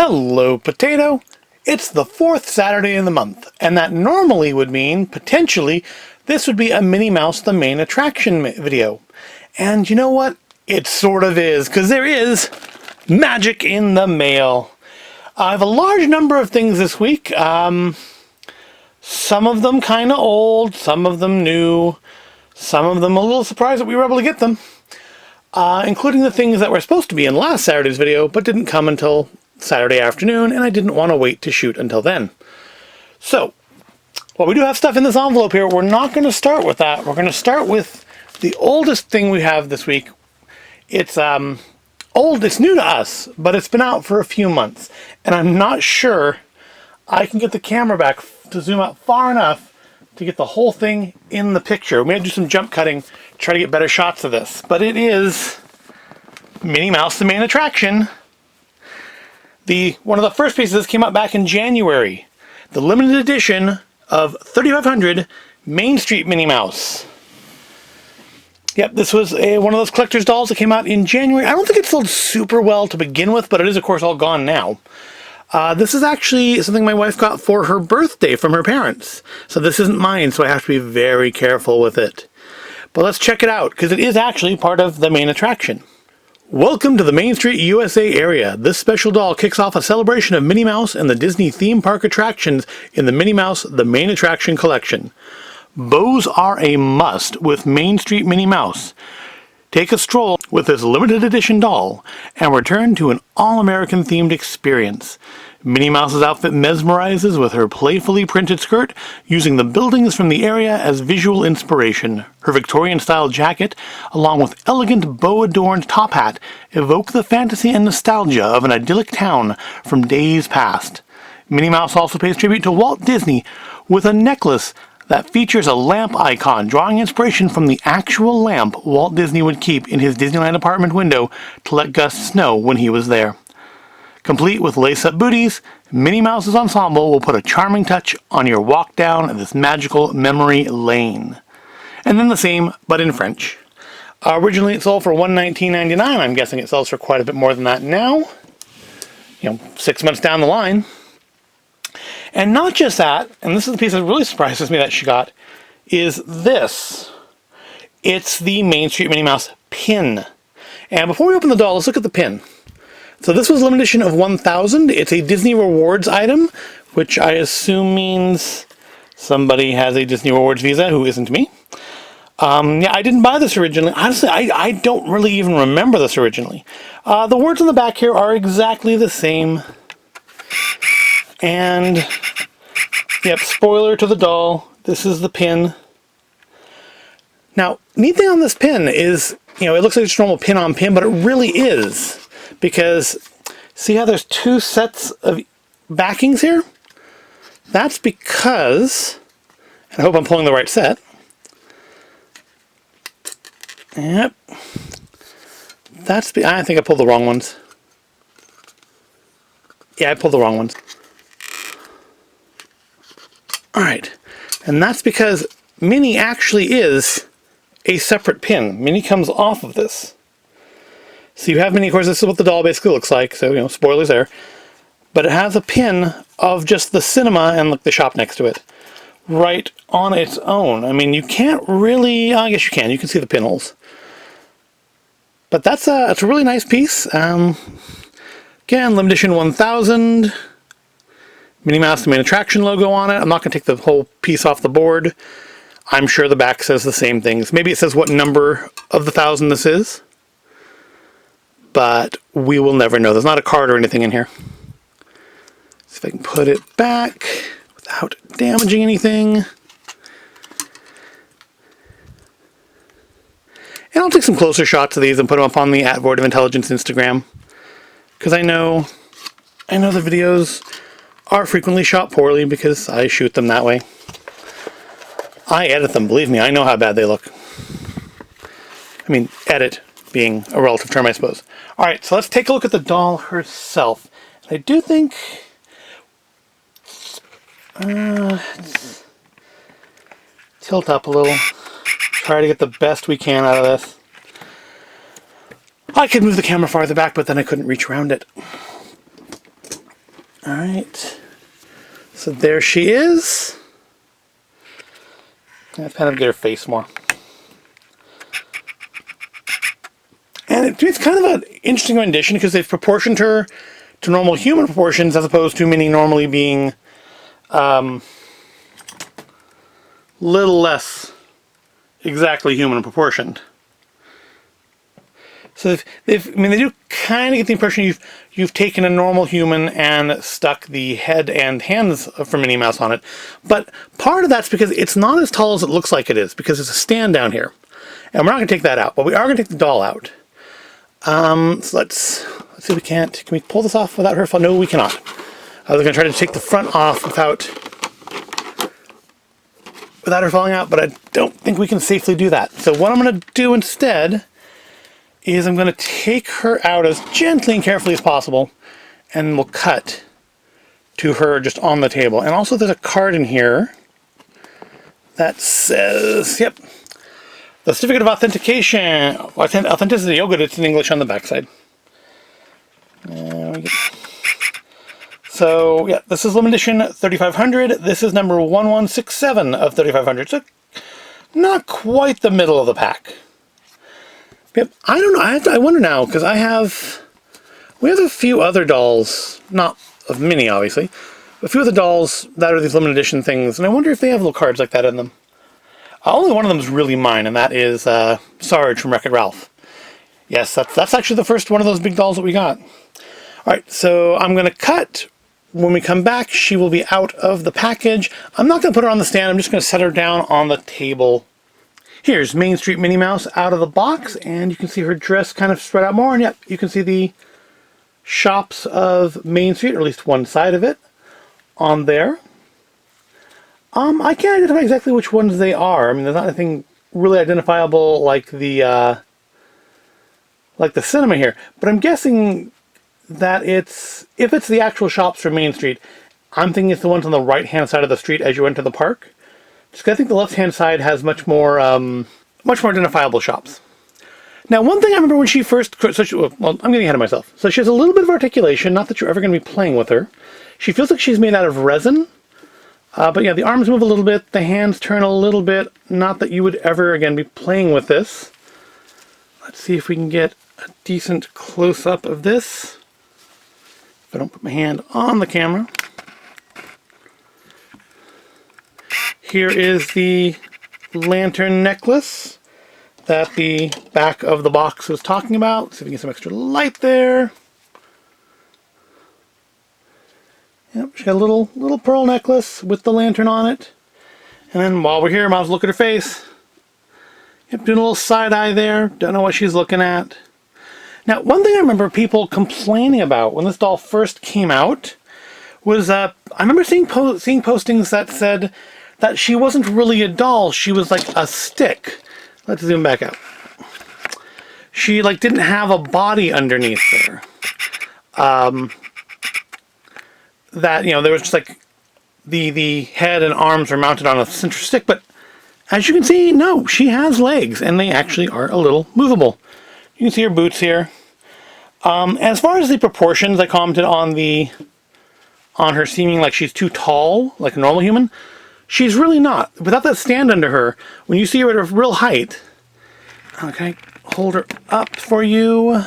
Hello, Potato. It's the fourth Saturday in the month, and that normally would mean, potentially, this would be a Minnie Mouse the main attraction video. And you know what? It sort of is, because there is magic in the mail. I have a large number of things this week. Some of them kind of old, some of them new, some of them a little surprised that we were able to get them. Including the things that were supposed to be in last Saturday's video, but didn't come until Saturday afternoon, and I didn't want to wait to shoot until then. So, while we do have stuff in this envelope here, we're not going to start with that. We're going to start with the oldest thing we have this week. It's old, it's new to us, but it's been out for a few months, and I'm not sure I can get the camera back to zoom out far enough to get the whole thing in the picture. We may have to do some jump cutting to try to get better shots of this, but it is Minnie Mouse the main attraction. One of the first pieces came out back in January. The limited edition of 3500 Main Street Minnie Mouse. Yep, this was one of those collector's dolls that came out in January. I don't think it sold super well to begin with, but it is, of course, all gone now. This is actually something my wife got for her birthday from her parents. So this isn't mine, so I have to be very careful with it. But let's check it out, because it is actually part of the main attraction. Welcome to the Main Street, USA area. This special doll kicks off a celebration of Minnie Mouse and the Disney theme park attractions in the Minnie Mouse The Main Attraction collection. Bows are a must with Main Street Minnie Mouse. Take a stroll with this limited edition doll and return to an all-American themed experience. Minnie Mouse's outfit mesmerizes with her playfully printed skirt, using the buildings from the area as visual inspiration. Her Victorian-style jacket, along with elegant bow-adorned top hat, evoke the fantasy and nostalgia of an idyllic town from days past. Minnie Mouse also pays tribute to Walt Disney with a necklace that features a lamp icon, drawing inspiration from the actual lamp Walt Disney would keep in his Disneyland apartment window to let guests know when he was there. Complete with lace-up booties, Minnie Mouse's ensemble will put a charming touch on your walk down this magical memory lane. And then the same, but in French. Originally it sold for $119.99. I'm guessing it sells for quite a bit more than that now. 6 months down the line. And not just that, and this is the piece that really surprises me that she got, is this. It's the Main Street Minnie Mouse pin. And before we open the doll, let's look at the pin. So this was a limited edition of 1,000. It's a Disney Rewards item, which I assume means somebody has a Disney Rewards Visa who isn't me. Yeah, I didn't buy this originally. Honestly, I don't really even remember this originally. The words on the back here are exactly the same. And, yep, spoiler to the doll, this is the pin. Now, neat thing on this pin is, it looks like it's a normal pin-on-pin, but it really is. Because, see how there's two sets of backings here? That's because, and I hope I'm pulling the right set. Yep. I think I pulled the wrong ones. Yeah, I pulled the wrong ones. Alright, and that's because Minnie actually is a separate pin. Minnie comes off of this. So you have Minnie, of course, this is what the doll basically looks like, so, spoilers there. But it has a pin of just the cinema and the shop next to it, right on its own. I mean, you can't really, I guess you can see the pinholes. But that's a really nice piece. Again, limited edition 1000. Minnie Mouse, the main attraction logo on it. I'm not going to take the whole piece off the board. I'm sure the back says the same things. Maybe it says what number of the 1,000 this is. But we will never know. There's not a card or anything in here. See if I can put it back without damaging anything. And I'll take some closer shots of these and put them up on the @VoidOfIntelligence Instagram. Because I know the videos are frequently shot poorly because I shoot them that way. I edit them, believe me, I know how bad they look. I mean, edit being a relative term, I suppose. Alright, so let's take a look at the doll herself. I do think... tilt up a little. Try to get the best we can out of this. I could move the camera farther back, but then I couldn't reach around it. All right. So there she is. Let's kind of get her face more. And it's kind of an interesting rendition because they've proportioned her to normal human proportions as opposed to Minnie normally being little less exactly human proportioned. So they do kind of get the impression you've taken a normal human and stuck the head and hands from Minnie Mouse on it. But part of that's because it's not as tall as it looks like it is, because there's a stand down here. And we're not going to take that out, but we are going to take the doll out. So let's see if we can't. Can we pull this off without her falling? No, we cannot. I was going to try to take the front off without her falling out, but I don't think we can safely do that. So what I'm going to do instead is I'm going to take her out as gently and carefully as possible, and we'll cut to her just on the table. And also there's a card in here that says, yep, the certificate of authentication, authenticity. Oh good, it's in English on the backside. So yeah, this is limited edition 3500. This is number 1167 of 3500. So not quite the middle of the pack. Yep, I don't know. I wonder now, because we have a few other dolls, not of Minnie, obviously, a few other dolls that are these limited edition things, and I wonder if they have little cards like that in them. Only one of them is really mine, and that is Sarge from Wreck-It Ralph. Yes, that's actually the first one of those big dolls that we got. All right, so I'm going to cut. When we come back, she will be out of the package. I'm not going to put her on the stand. I'm just going to set her down on the table. Here's Main Street Minnie Mouse out of the box, and you can see her dress kind of spread out more, and yep, you can see the shops of Main Street, or at least one side of it, on there. I can't identify exactly which ones they are. I mean, there's not anything really identifiable like the cinema here, but I'm guessing that if it's the actual shops from Main Street, I'm thinking it's the ones on the right-hand side of the street as you enter the park. Just 'cause I think the left-hand side has much more identifiable shops. Now, one thing I remember when she first... well, I'm getting ahead of myself. So she has a little bit of articulation, not that you're ever going to be playing with her. She feels like she's made out of resin. But yeah, the arms move a little bit, the hands turn a little bit. Not that you would ever, again, be playing with this. Let's see if we can get a decent close-up of this. If I don't put my hand on the camera. Here is the lantern necklace that the back of the box was talking about. Let's see if we can get some extra light there. Yep, she got a little pearl necklace with the lantern on it. And then while we're here, I might as well look at her face. Yep, doing a little side eye there. Don't know what she's looking at. Now, one thing I remember people complaining about when this doll first came out was I remember seeing postings that said that she wasn't really a doll, she was like a stick. Let's zoom back out. She didn't have a body underneath there. That, there was just the head and arms are mounted on a center stick, but as you can see, no, she has legs, and they actually are a little movable. You can see her boots here. As far as the proportions, I commented on her seeming like she's too tall, like a normal human. She's really not. Without that stand under her, when you see her at a real height, okay, hold her up for you.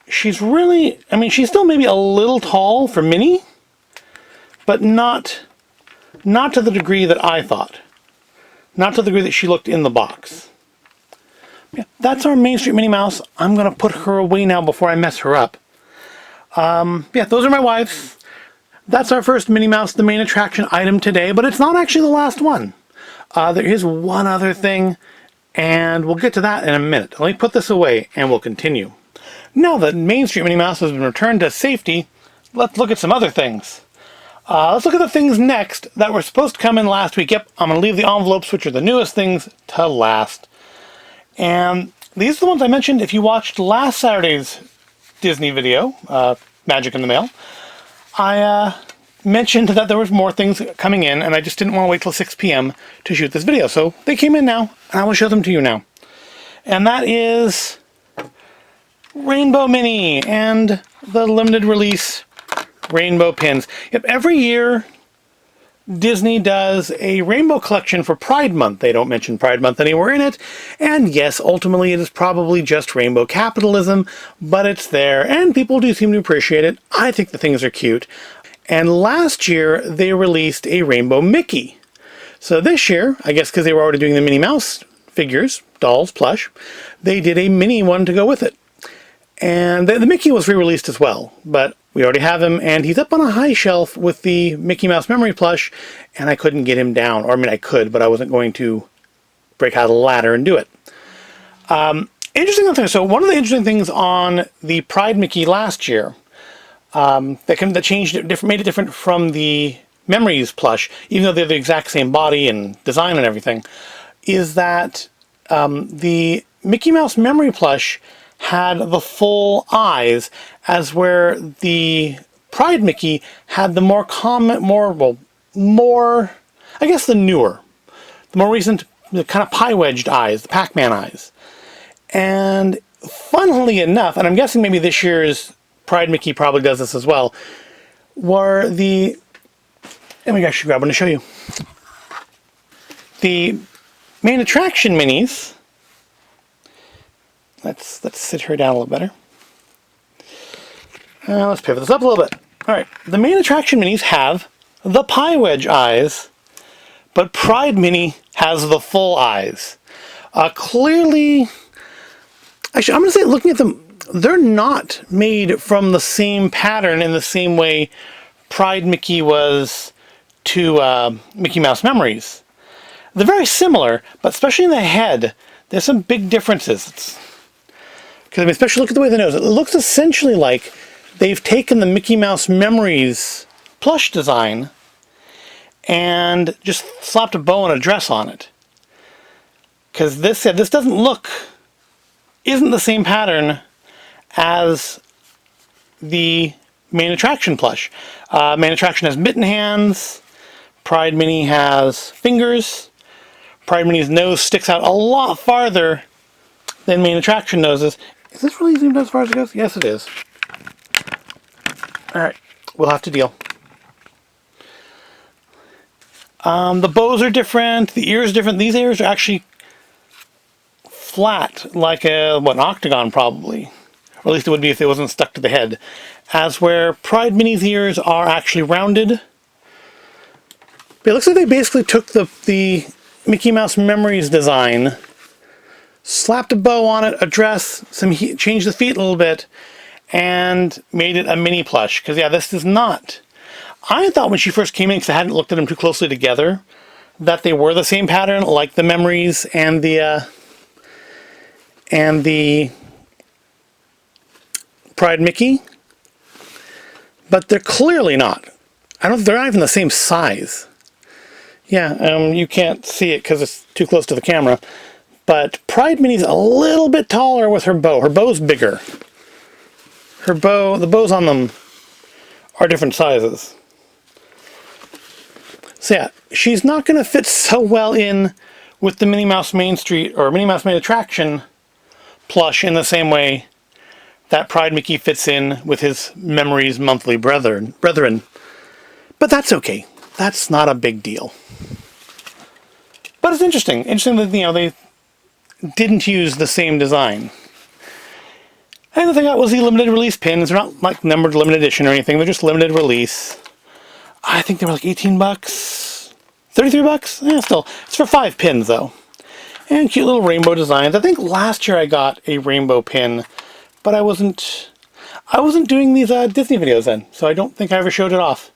She's really, she's still maybe a little tall for Minnie, but not to the degree that I thought. Not to the degree that she looked in the box. Yeah, that's our Main Street Minnie Mouse. I'm going to put her away now before I mess her up. Yeah, those are my wives. That's our first Minnie Mouse, the main attraction item today, but it's not actually the last one. There is one other thing, and we'll get to that in a minute. Let me put this away, and we'll continue. Now that Main Street Minnie Mouse has been returned to safety, let's look at some other things. Let's look at the things next that were supposed to come in last week. Yep, I'm going to leave the envelopes, which are the newest things, to last. And these are the ones I mentioned if you watched last Saturday's Disney video, Magic in the Mail. I mentioned that there was more things coming in, and I just didn't want to wait till 6 p.m. to shoot this video. So they came in now, and I will show them to you now. And that is Rainbow Minnie and the limited release rainbow pins. Yep, every year Disney does a rainbow collection for Pride Month. They don't mention Pride Month anywhere in it. And yes, ultimately it is probably just rainbow capitalism, but it's there and people do seem to appreciate it. I think the things are cute. And last year they released a rainbow Mickey. So this year, I guess because they were already doing the Minnie Mouse figures, dolls, plush, they did a mini one to go with it. And the Mickey was re-released as well, but we already have him, and he's up on a high shelf with the Mickey Mouse memory plush, and I couldn't get him down. Or, I mean, I could, but I wasn't going to break out of the ladder and do it. Interesting thing. So one of the interesting things on the Pride Mickey last year that changed it, made it different from the Memories plush, even though they're the exact same body and design and everything, is that the Mickey Mouse memory plush had the full eyes, as where the Pride Mickey had the more common, I guess the newer, the more recent, the kind of pie-wedged eyes, the Pac-Man eyes. And funnily enough, and I'm guessing maybe this year's Pride Mickey probably does this as well, were the, let me actually grab one to show you. The main attraction minis, let's sit her down a little better. Let's pivot this up a little bit. Alright, the main attraction minis have the pie wedge eyes, but Pride Mini has the full eyes. Clearly, actually I'm going to say, looking at them, they're not made from the same pattern in the same way Pride Mickey was to Mickey Mouse Memories. They're very similar, but especially in the head, there's some big differences. Because, I mean, especially look at the way the nose. It looks essentially like they've taken the Mickey Mouse Memories plush design and just slapped a bow and a dress on it. Because this doesn't look, isn't the same pattern as the main attraction plush. Main attraction has mitten hands. Pride Mini has fingers. Pride Mini's nose sticks out a lot farther than main attraction noses. Is this really zoomed out as far as it goes? Yes, it is. Alright, we'll have to deal. The bows are different. The ears are different. These ears are actually flat, like an octagon probably. Or at least it would be if it wasn't stuck to the head. As where Pride Mini's ears are actually rounded. But it looks like they basically took the Mickey Mouse Memories design, slapped a bow on it, a dress, changed the feet a little bit, and made it a mini plush. Because yeah, this is not. I thought when she first came in, because I hadn't looked at them too closely together, that they were the same pattern, like the Memories and the Pride Mickey. But they're clearly not. They're not even the same size. Yeah, you can't see it because it's too close to the camera. But Pride Mini's a little bit taller with her bow. Her bow's bigger. The bows on them are different sizes. So yeah, she's not going to fit so well in with the Minnie Mouse Main Street or Minnie Mouse Main Attraction plush in the same way that Pride Mickey fits in with his Memories monthly brethren. But that's okay. That's not a big deal. But it's interesting. Interesting that, they didn't use the same design. And the thing I got was the limited release pins. They're not like numbered limited edition or anything. They're just limited release. I think they were like $18. $33? Yeah, still. It's for 5 pins though. And cute little rainbow designs. I think last year I got a rainbow pin, but I wasn't doing these Disney videos then, so I don't think I ever showed it off.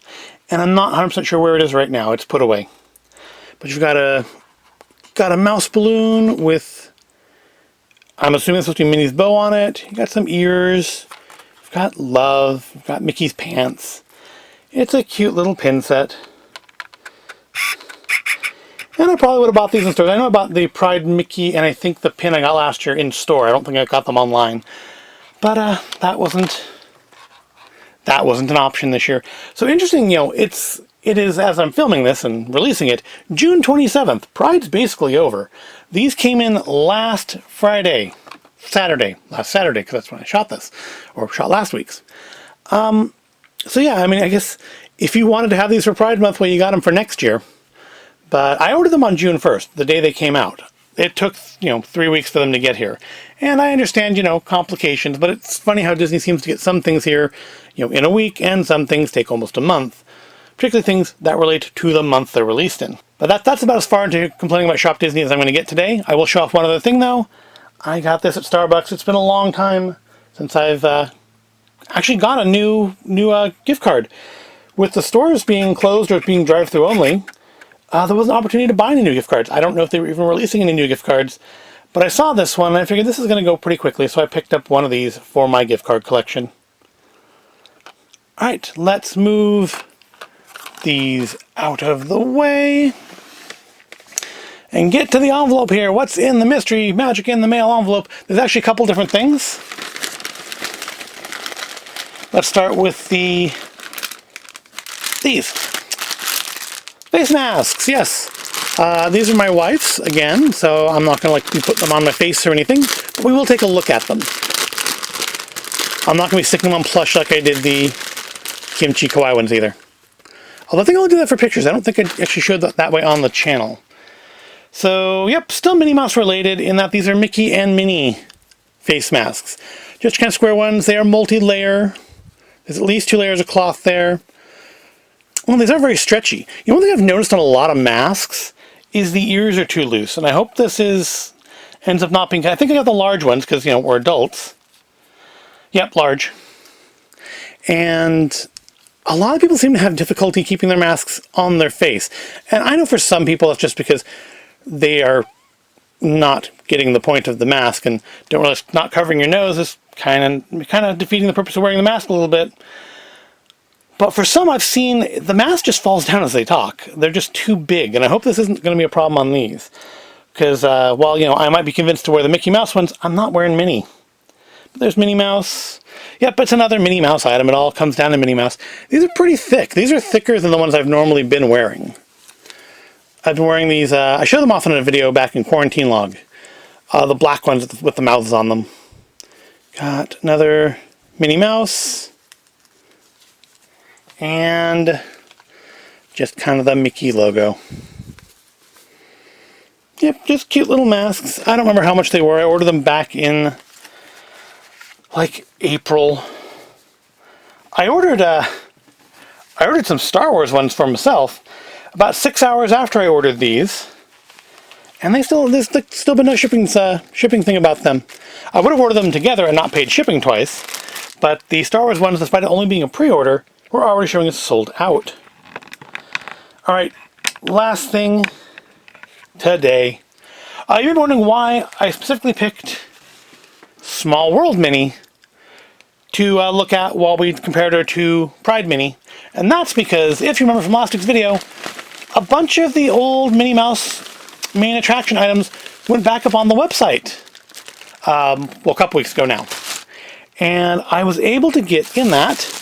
And I'm not 100% sure where it is right now. It's put away. But you've got a mouse balloon with, I'm assuming it's supposed to be Minnie's bow on it. You got some ears. You've got love. You've got Mickey's pants. It's a cute little pin set. And I probably would have bought these in stores. I know I bought the Pride Mickey and I think the pin I got last year in store. I don't think I got them online. But that wasn't an option this year. So interesting, it is, as I'm filming this and releasing it, June 27th. Pride's basically over. These came in last Saturday, because that's when I shot this, or shot last week's. So yeah, I mean, I guess if you wanted to have these for Pride Month, well, you got them for next year. But I ordered them on June 1st, the day they came out. It took, 3 weeks for them to get here. And I understand, complications, but it's funny how Disney seems to get some things here, in a week, and some things take almost a month. Particularly things that relate to the month they're released in. But that's about as far into complaining about Shop Disney as I'm going to get today. I will show off one other thing, though. I got this at Starbucks. It's been a long time since I've actually got a new gift card. With the stores being closed or being drive-through only, there was an opportunity to buy any new gift cards. I don't know if they were even releasing any new gift cards, but I saw this one and I figured this is going to go pretty quickly, so I picked up one of these for my gift card collection. Alright, let's move these out of the way and get to the envelope here. What's in the mystery magic in the mail envelope? There's actually a couple different things. Let's start with these face masks. Yes, these are my wife's again, so I'm not gonna be putting them on my face or anything, but we will take a look at them. I'm not gonna be sticking them on plush like I did the kimchi kawaii ones either. Although I think I'll do that for pictures. I don't think I actually showed that way on the channel. So, yep, still Minnie Mouse related in that these are Mickey and Minnie face masks. Just kind of square ones. They are multi-layer. There's at least 2 layers of cloth there. Well, these are very stretchy. One thing I've noticed on a lot of masks is the ears are too loose. And I hope this ends up not being... I think I got the large ones because, we're adults. Yep, large. And a lot of people seem to have difficulty keeping their masks on their face. And I know for some people that's just because they are not getting the point of the mask and don't realize not covering your nose is kind of defeating the purpose of wearing the mask a little bit. But for some I've seen the mask just falls down as they talk. They're just too big, and I hope this isn't going to be a problem on these. Because while I might be convinced to wear the Mickey Mouse ones, I'm not wearing Minnie. But there's Minnie Mouse. Yep, it's another Minnie Mouse item. It all comes down to Minnie Mouse. These are pretty thick. These are thicker than the ones I've normally been wearing. I've been wearing these, I showed them off in a video back in Quarantine Log. The black ones with the mouths on them. Got another Minnie Mouse. And just kind of the Mickey logo. Yep, just cute little masks. I don't remember how much they were. I ordered them back in April. I ordered some Star Wars ones for myself about 6 hours after I ordered these, and there's still been no shipping thing about them. I would have ordered them together and not paid shipping twice, but the Star Wars ones, despite it only being a pre-order, were already showing us sold out. All right, last thing today. You've been wondering why I specifically picked Small World Minnie to look at while we compared her to Pride Minnie. And that's because, if you remember from last week's video, a bunch of the old Minnie Mouse main attraction items went back up on the website. A couple weeks ago now. And I was able to get in that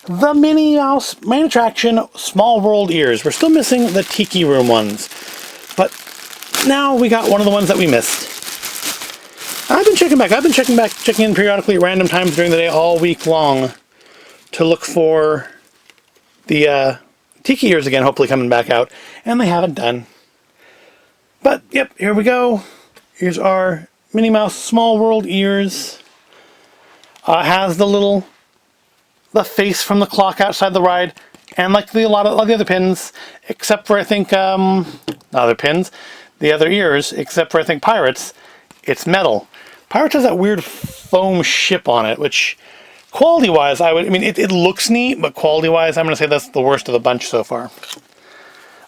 the Minnie Mouse main attraction Small World ears. We're still missing the Tiki Room ones. But now we got one of the ones that we missed. I've been checking in periodically at random times during the day all week long to look for the Tiki ears again, hopefully coming back out, and they haven't done. But, yep, here we go. Here's our Minnie Mouse Small World ears. Has the face from the clock outside the ride, and like a lot of the other pins, except for I think, the other ears, except for I think Pirates, it's metal. Pirates has that weird foam ship on it, which quality-wise, it looks neat, but quality-wise, I'm going to say that's the worst of the bunch so far.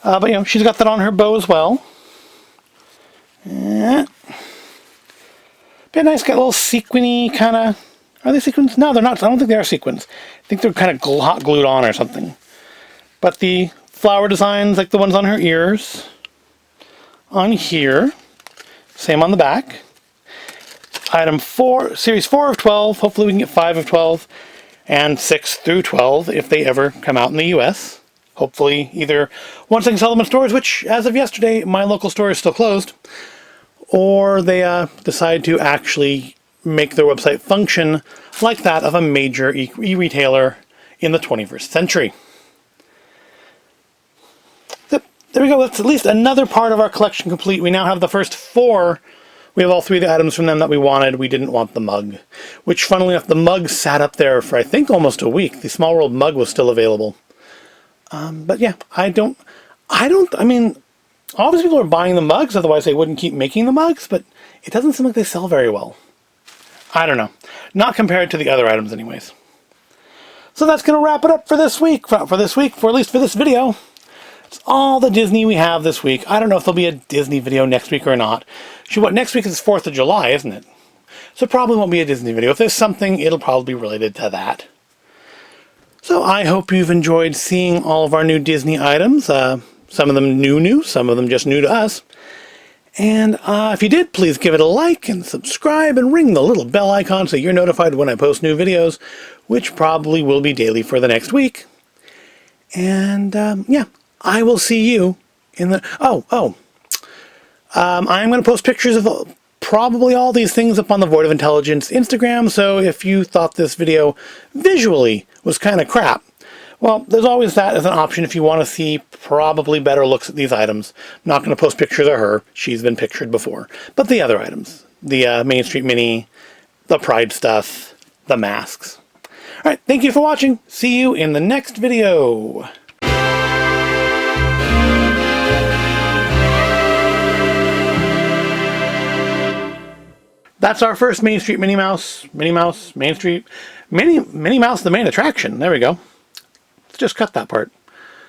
But she's got that on her bow as well. Yeah. Be nice, got a little sequiny kind of. Are they sequins? No, they're not. I don't think they are sequins. I think they're kind of hot glued on or something. But the flower designs, like the ones on her ears, on here, same on the back. Item 4, Series 4 of 12, hopefully we can get 5 of 12, and 6 through 12 if they ever come out in the US. Hopefully either once they can sell them in stores, which as of yesterday, my local store is still closed, or they decide to actually make their website function like that of a major e-retailer in the 21st century. There we go. That's at least another part of our collection complete. We now have the first 4. We have all 3 of the items from them that we wanted. We didn't want the mug, which, funnily enough, the mug sat up there for, I think, almost a week. The Small World mug was still available. But yeah, I mean, obviously people are buying the mugs, otherwise they wouldn't keep making the mugs, but it doesn't seem like they sell very well. I don't know. Not compared to the other items anyways. So that's going to wrap it up for this week. For at least for this video. It's all the Disney we have this week. I don't know if there'll be a Disney video next week or not. Next week is 4th of July, isn't it? So probably won't be a Disney video. If there's something, it'll probably be related to that. So I hope you've enjoyed seeing all of our new Disney items. Some of them new, some of them just new to us. And if you did, please give it a like and subscribe and ring the little bell icon so you're notified when I post new videos, which probably will be daily for the next week. And yeah, I will see you in the... I'm going to post pictures of probably all these things up on the Void of Intelligence Instagram, so if you thought this video visually was kind of crap, well, there's always that as an option if you want to see probably better looks at these items. I'm not going to post pictures of her. She's been pictured before. But the other items. The Main Street Minnie, the Pride stuff, the masks. Alright, thank you for watching. See you in the next video. That's our first Main Street Minnie Mouse. Minnie Mouse, Main Street. Minnie Mouse, the main attraction. There we go. Let's just cut that part.